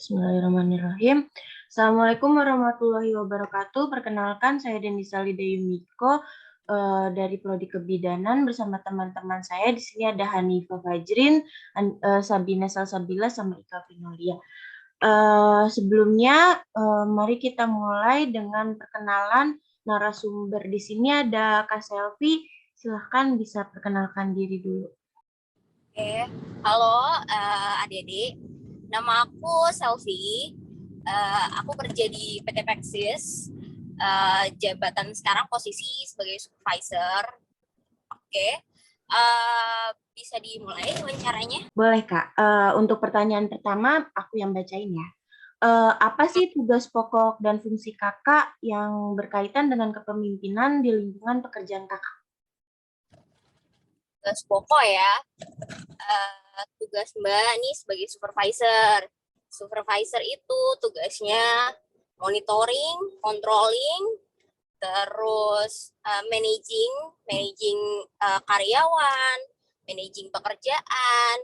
Bismillahirrahmanirrahim. Assalamualaikum warahmatullahi wabarakatuh. Perkenalkan, saya Denisa Lida Yumiko dari Prodi Kebidanan bersama teman-teman saya. Di sini ada Hanifah Fajrin, Sabina Salsabila, sama Ika Vinolia. Sebelumnya, mari kita mulai dengan perkenalan narasumber. Di sini ada Kak Selvi. Silahkan bisa perkenalkan diri dulu. Oke, halo adik-adik. Nama aku Selvi. Aku kerja di PT Pexis. Jabatan sekarang posisi sebagai supervisor. Oke, bisa dimulai wawancaranya? Boleh, Kak. Untuk pertanyaan pertama, aku yang bacain ya. Apa sih tugas pokok dan fungsi Kakak yang berkaitan dengan kepemimpinan di lingkungan pekerjaan Kakak? Tugas pokok ya. Tugas Mbak nih sebagai supervisor. Supervisor itu tugasnya monitoring, controlling, terus managing karyawan, managing pekerjaan,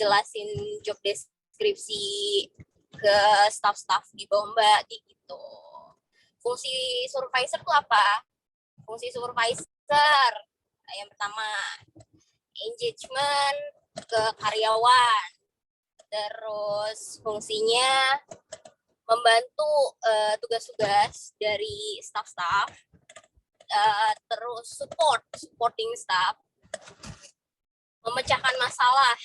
jelasin job deskripsi ke staff-staff di bawah Mbak gitu. Fungsi supervisor itu apa? Fungsi supervisor yang pertama engagement ke karyawan, terus fungsinya membantu tugas-tugas dari staff-staff, terus supporting staff, memecahkan masalah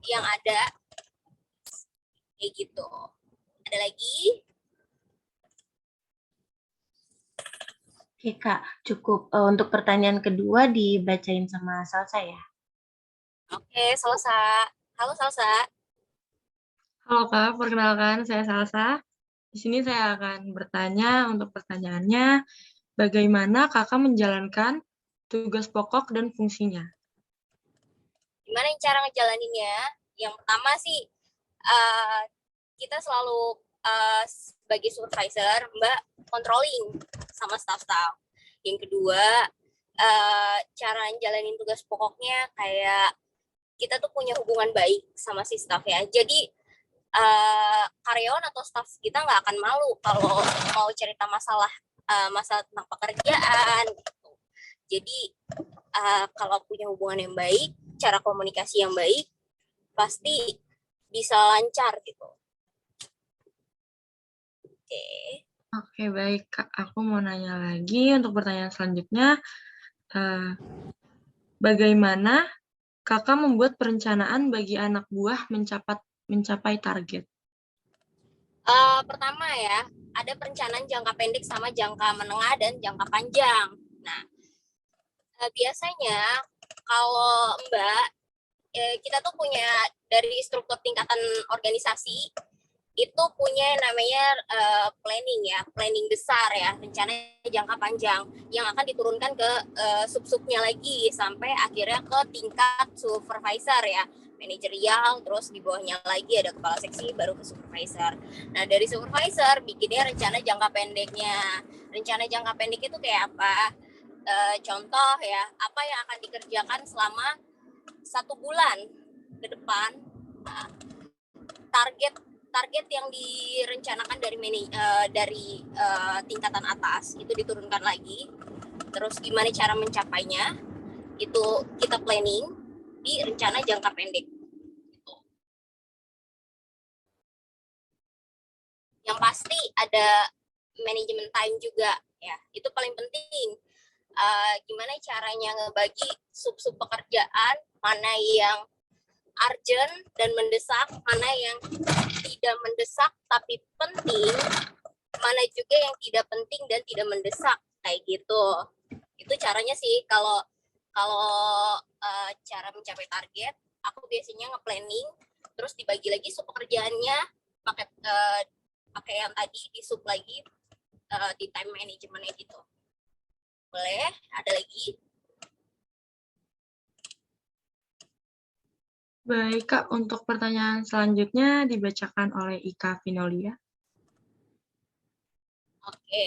yang ada, kayak gitu. Ada lagi? Oke, Kak. Cukup. Untuk pertanyaan kedua dibacain sama Salsa ya. Oke, Salsa. Halo Salsa. Halo Kak, perkenalkan saya Salsa. Di sini saya akan bertanya untuk pertanyaannya, bagaimana Kakak menjalankan tugas pokok dan fungsinya? Gimana cara ngejalaninnya? Yang pertama sih, kita selalu sebagai supervisor, Mbak, controlling sama staff-staff. Yang kedua, cara jalanin tugas pokoknya kayak kita tuh punya hubungan baik sama si staff ya. Jadi karyawan atau staff kita nggak akan malu kalau mau cerita masalah tentang pekerjaan gitu. Jadi kalau punya hubungan yang baik, cara komunikasi yang baik, pasti bisa lancar gitu. Oke, baik Kak. Aku mau nanya lagi untuk pertanyaan selanjutnya. Bagaimana Kakak membuat perencanaan bagi anak buah mencapai target? Pertama ya, ada perencanaan jangka pendek sama jangka menengah dan jangka panjang. Nah, biasanya kalau Mbak, kita tuh punya dari struktur tingkatan organisasi, itu punya namanya planning ya, planning besar ya, rencana jangka panjang yang akan diturunkan ke sub-subnya lagi sampai akhirnya ke tingkat supervisor ya, manajerial, terus di bawahnya lagi ada kepala seksi baru ke supervisor. Nah dari supervisor bikinnya rencana jangka pendeknya. Rencana jangka pendek itu kayak apa? Contoh ya, apa yang akan dikerjakan selama 1 bulan ke depan. Nah, target yang direncanakan dari tingkatan atas itu diturunkan lagi. Terus gimana cara mencapainya? Itu kita planning di rencana jangka pendek. Yang pasti ada manajemen time juga ya. Itu paling penting. Gimana caranya ngebagi sub-sub pekerjaan, mana yang urgent dan mendesak, mana yang tidak mendesak tapi penting, mana juga yang tidak penting dan tidak mendesak, kayak gitu. Itu caranya sih kalau cara mencapai target, aku biasanya nge-planning, terus dibagi lagi sub pekerjaannya, pakai yang tadi di sub lagi di time managementnya gitu. Boleh? Ada lagi? Baik Kak, untuk pertanyaan selanjutnya dibacakan oleh Ika Vinolia. Oke,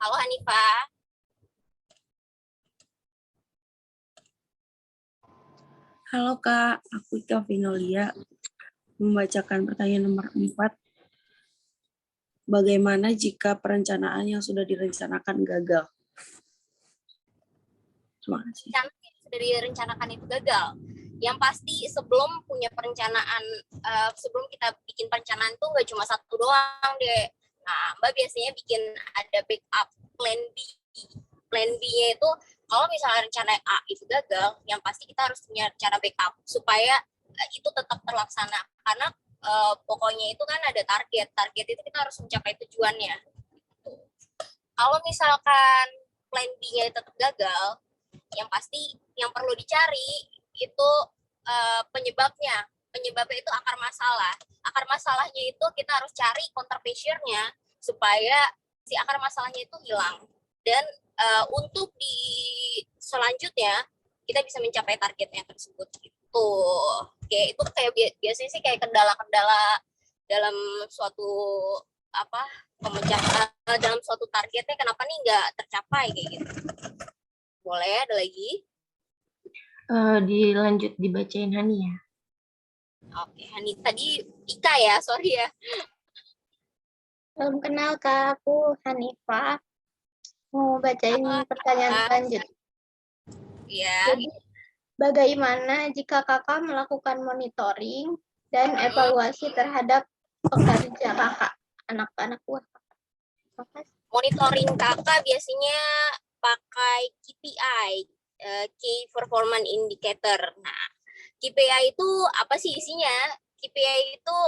halo Hanifah. Halo Kak, aku Ika Vinolia membacakan pertanyaan nomor 4. bagaimana jika perencanaan yang sudah direncanakan gagal? Terima kasih. Rencana yang sudah direncanakan itu gagal. Yang pasti sebelum punya perencanaan, sebelum kita bikin perencanaan tuh nggak cuma satu doang deh. Nah, Mbak biasanya bikin ada backup plan B. Plan B-nya itu kalau misalnya rencana A itu gagal, yang pasti kita harus punya rencana backup supaya itu tetap terlaksana. Karena pokoknya itu kan ada target. Target itu kita harus mencapai tujuannya. Kalau misalkan plan B-nya tetap gagal, yang pasti yang perlu dicari itu penyebabnya. Penyebabnya itu akar masalah. Akar masalahnya itu kita harus cari counter measure-nya supaya si akar masalahnya itu hilang. Dan untuk di selanjutnya kita bisa mencapai targetnya tersebut gitu. Oke, itu kayak biasanya sih kayak kendala-kendala dalam suatu dalam suatu targetnya kenapa nih nggak tercapai kayak gitu. Boleh ada lagi? Dilanjut dibacain Hani ya. Oke, Hani tadi Ika ya, sorry ya. Salam kenal Kak, aku Hanifah. Mau bacain pertanyaan lanjut. Iya. Jadi, bagaimana jika kakak melakukan monitoring dan evaluasi terhadap pekerja kakak, anak-anak buah kakak? Monitoring kakak biasanya pakai KPI, Key Performance Indicator. Nah, KPI itu apa sih isinya? KPI itu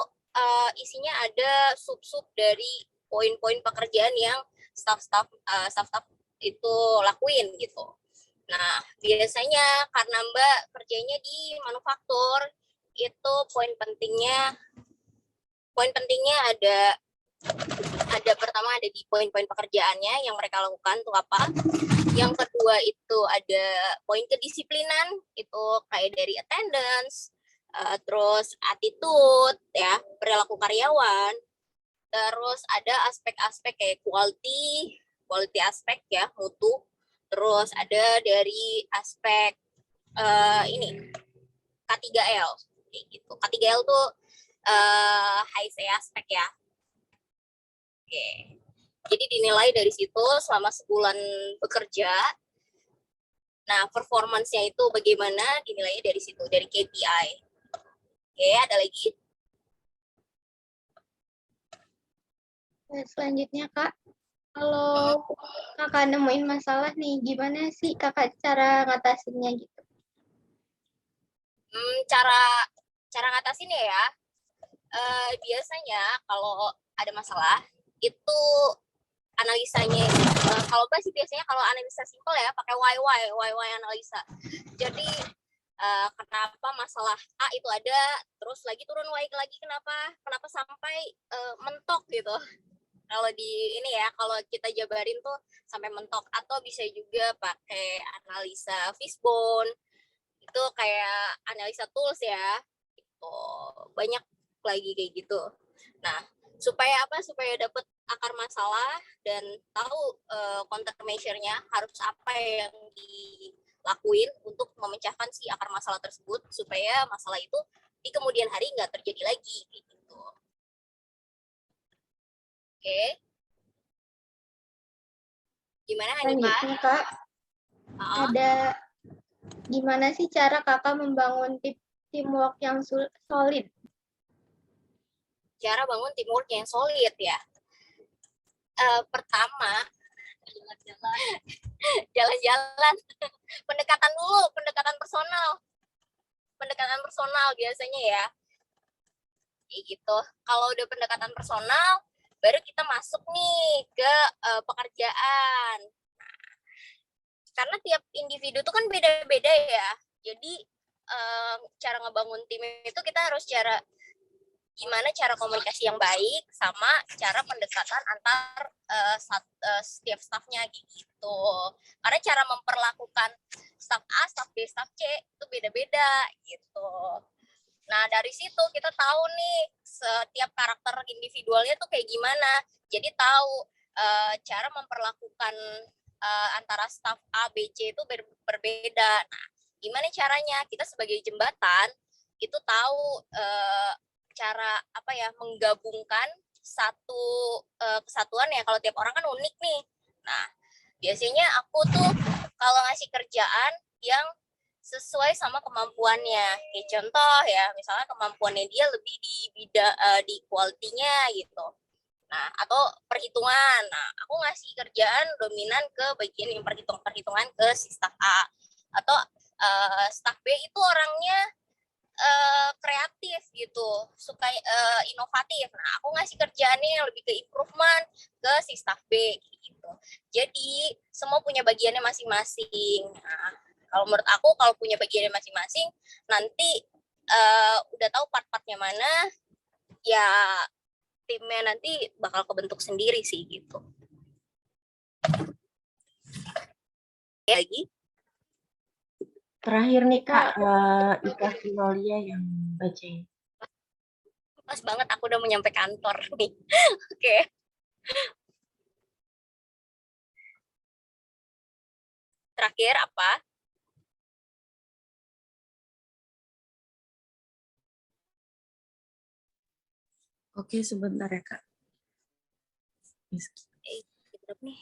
isinya ada sub-sub dari poin-poin pekerjaan yang staff-staff itu lakuin gitu. Nah, biasanya karena Mbak kerjanya di manufaktur, itu poin pentingnya ada pertama ada di poin-poin pekerjaannya yang mereka lakukan itu apa. Yang kedua itu ada poin kedisiplinan, itu kayak dari attendance, terus attitude ya, perilaku karyawan. Terus ada aspek-aspek kayak quality aspek ya, mutu. Terus ada dari aspek K3L gitu. K3L tuh high say aspek ya. Oke. Jadi dinilai dari situ selama sebulan bekerja. Nah, performance-nya itu bagaimana dinilainya dari situ, dari KPI. Oke, ada lagi? Selanjutnya Kak, kalau kakak nemuin masalah nih, gimana sih kakak cara ngatasinnya gitu? Cara ngatasinnya ya, biasanya kalau ada masalah itu analisanya kalau Mbak sih biasanya kalau analisa simpel ya pakai why analisa. Jadi kenapa masalah A itu ada, terus lagi turun lagi kenapa sampai mentok gitu. Kalau di ini ya, kalau kita jabarin tuh sampai mentok, atau bisa juga pakai analisa fishbone. Itu kayak analisa tools ya. Gitu. Banyak lagi kayak gitu. Nah, supaya apa? Supaya dapat akar masalah dan tahu counter measure-nya harus apa yang dilakuin untuk memecahkan si akar masalah tersebut supaya masalah itu di kemudian hari nggak terjadi lagi kayak gitu. Oke. Gimana Hanifah? Lanjutnya Kak, ada gimana sih cara kakak membangun teamwork yang solid? Cara bangun teamwork yang solid ya. Pertama, jalan-jalan. pendekatan personal biasanya ya. Kayak gitu. Kalau udah pendekatan personal, baru kita masuk nih ke pekerjaan. Karena tiap individu itu kan beda-beda ya. Jadi cara ngebangun tim itu kita harus gimana cara komunikasi yang baik sama cara pendekatan antar setiap staffnya gitu. Karena cara memperlakukan staff A, staff B, staff C itu beda-beda gitu. Nah, dari situ kita tahu nih setiap karakter individualnya tuh kayak gimana. Jadi tahu cara memperlakukan antara staff A, B, C itu berbeda. Nah, gimana caranya? Kita sebagai jembatan itu tahu cara menggabungkan satu kesatuan ya, kalau tiap orang kan unik nih. Nah, biasanya aku tuh kalau ngasih kerjaan yang sesuai sama kemampuannya. Kayak contoh ya, misalnya kemampuannya dia lebih di bidang di quality-nya gitu. Nah, atau perhitungan. Nah, aku ngasih kerjaan dominan ke bagian yang perhitungan ke si staff A. Atau staff B itu orangnya kreatif gitu, suka inovatif. Nah, aku ngasih kerjaannya yang lebih ke improvement ke si staff B gitu. Jadi, semua punya bagiannya masing-masing. Nah, kalau menurut aku kalau punya bagiannya masing-masing, nanti udah tahu part-partnya mana, ya timnya nanti bakal kebentuk sendiri sih gitu. Lagi? Terakhir nih Kak, Ika Finolia yang bacain. Pas banget aku udah mau nyampe kantor nih. Oke. Terakhir apa? Oke, sebentar ya, Kak. Berapa nih?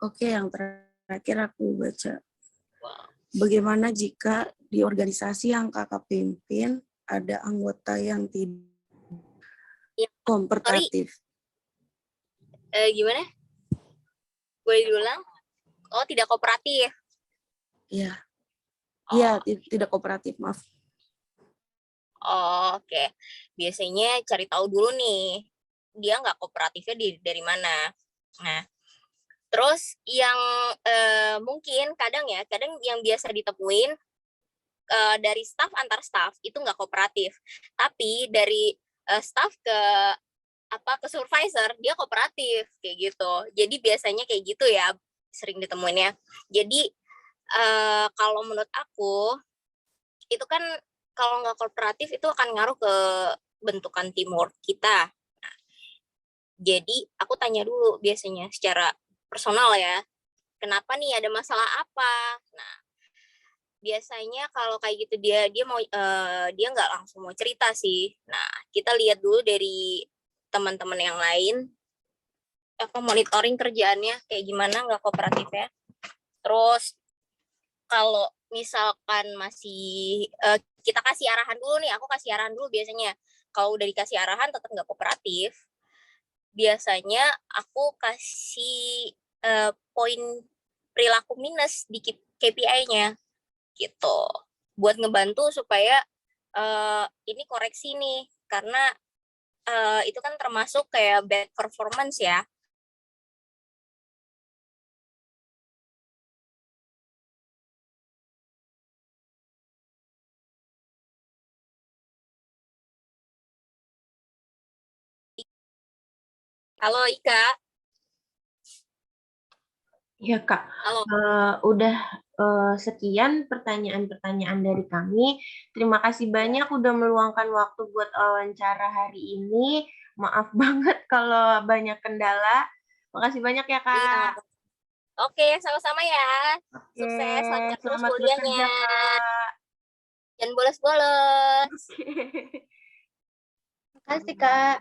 Oke, yang terakhir aku baca. Bagaimana jika di organisasi yang kakak pimpin ada anggota yang tidak kooperatif? Gimana? Boleh diulang? Oh, tidak kooperatif. Iya. Iya, tidak kooperatif, maaf. Oh, oke. Biasanya cari tahu dulu nih, dia nggak kooperatifnya dari mana. Nah, terus yang mungkin kadang yang biasa ditemuin dari staff antar staff itu nggak kooperatif. Tapi dari staff ke supervisor dia kooperatif kayak gitu. Jadi biasanya kayak gitu ya, sering ditemuinnya. Jadi kalau menurut aku itu kan kalau nggak kooperatif itu akan ngaruh ke bentukan teamwork kita. Nah, jadi aku tanya dulu biasanya secara personal ya, kenapa nih, ada masalah apa? Nah, biasanya kalau kayak gitu dia nggak langsung mau cerita sih. Nah, kita lihat dulu dari teman-teman yang lain monitoring kerjaannya kayak gimana, nggak kooperatif ya. Terus kalau misalkan masih kita kasih arahan dulu nih, aku kasih arahan dulu biasanya. Kalau udah dikasih arahan tetap nggak kooperatif, biasanya aku kasih poin perilaku minus di KPI-nya gitu, buat ngebantu supaya ini koreksi nih, karena itu kan termasuk kayak bad performance ya. Halo Ika. Iya Kak, Halo. udah sekian pertanyaan-pertanyaan dari kami. Terima kasih banyak udah meluangkan waktu buat wawancara hari ini. Maaf banget kalau banyak kendala. Makasih banyak ya Kak. Iya. Oke, sama-sama ya. Oke, Sukses, lancar terus selamat kuliahnya. bekerja Kak. Jangan bolos-bolos. Oke. Makasih, Kak.